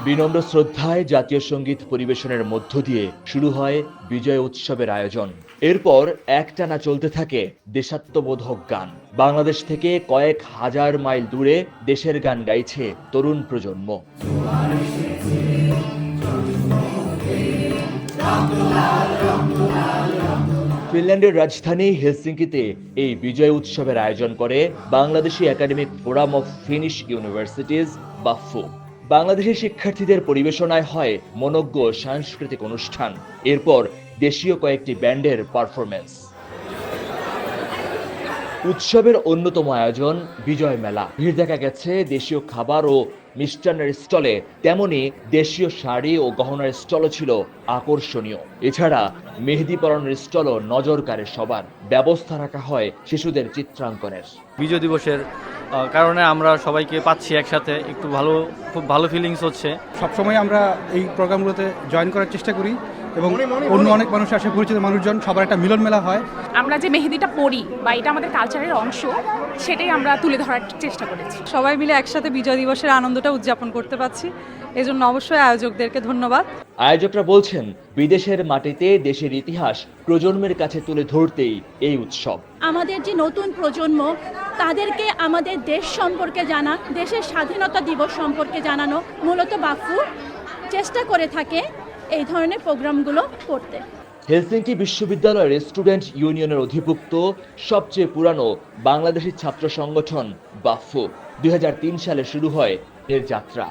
বিনম্র শ্রদ্ধায় জাতীয় সঙ্গীত পরিবেশনের মধ্য দিয়ে শুরু হয় বিজয় উৎসবের আয়োজন। এরপর একটানা চলতে থাকে দেশাত্মবোধক গান। বাংলাদেশ থেকে কয়েক হাজার মাইল দূরে দেশের গান গাইছে তরুণ প্রজন্ম। ফিনল্যান্ডের রাজধানী হেলসিঙ্কিতে এই বিজয় উৎসবের আয়োজন করে Bangladeshi academic forum of Finnish universities BAFU. বাংলাদেশের শিক্ষার্থীদের পরিবেশনায় হয় মনোজ্ঞ সাংস্কৃতিক অনুষ্ঠান। এরপর দেশীয় কয়েকটি ব্যান্ডের পারফরমেন্স। উৎসবের অন্যতম আয়োজন বিজয় মেলা। ভিড় দেখা গেছে দেশীয় খাবার ও মিষ্টান্নের স্টলে, তেমনি দেশীয় শাড়ি ও গহনার স্টলও ছিল আকর্ষণীয়। এছাড়া মেহেদি পরানোর স্টলও নজর কাড়ে সবার। ব্যবস্থা রাখা হয় শিশুদের চিত্রাঙ্কনের। বিজয় দিবসের কারণে আমরা সবাইকে পাচ্ছি একসাথে, একটু খুব ভালো ফিলিংস হচ্ছে। সবসময় আমরা এই প্রোগ্রামগুলোতে জয়েন করার চেষ্টা করি এবং অন্য অনেক মানুষ আসে, পরিচিত মানুষজন, সবার একটা মিলন মেলা হয়। আমরা যে মেহেদিটা পরি বা এটা আমাদের কালচারের অংশ, সেটাই আমরা তুলে ধরার চেষ্টা করেছি। সবাই মিলে একসাথে বিজয় দিবসের আনন্দটা উদযাপন করতে পারছি, এজন্য অবশ্যই আয়োজকদেরকে ধন্যবাদ। আয়োজকরা বলছেন, বিদেশের মাটিতে দেশের ইতিহাস প্রজন্মের কাছে তুলে ধরতেই এই উৎসব। আমাদের যে নতুন প্রজন্ম, তাদেরকে আমাদের দেশ সম্পর্কে জানা, দেশের স্বাধীনতা দিবস সম্পর্কে জানানো মূলত বাফু চেষ্টা করে থাকে এই ধরনের প্রোগ্রামগুলো করতে। হেলসিঙ্কি বিশ্ববিদ্যালয়ের স্টুডেন্ট ইউনিয়নের অধিভুক্ত সবচেয়ে পুরানো বাংলাদেশি ছাত্র সংগঠন বাফু 2003 সালে শুরু হয় এর যাত্রা।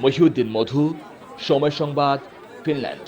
মহিউদ্দিন মধু, সময় সংবাদ, ফিনল্যান্ড।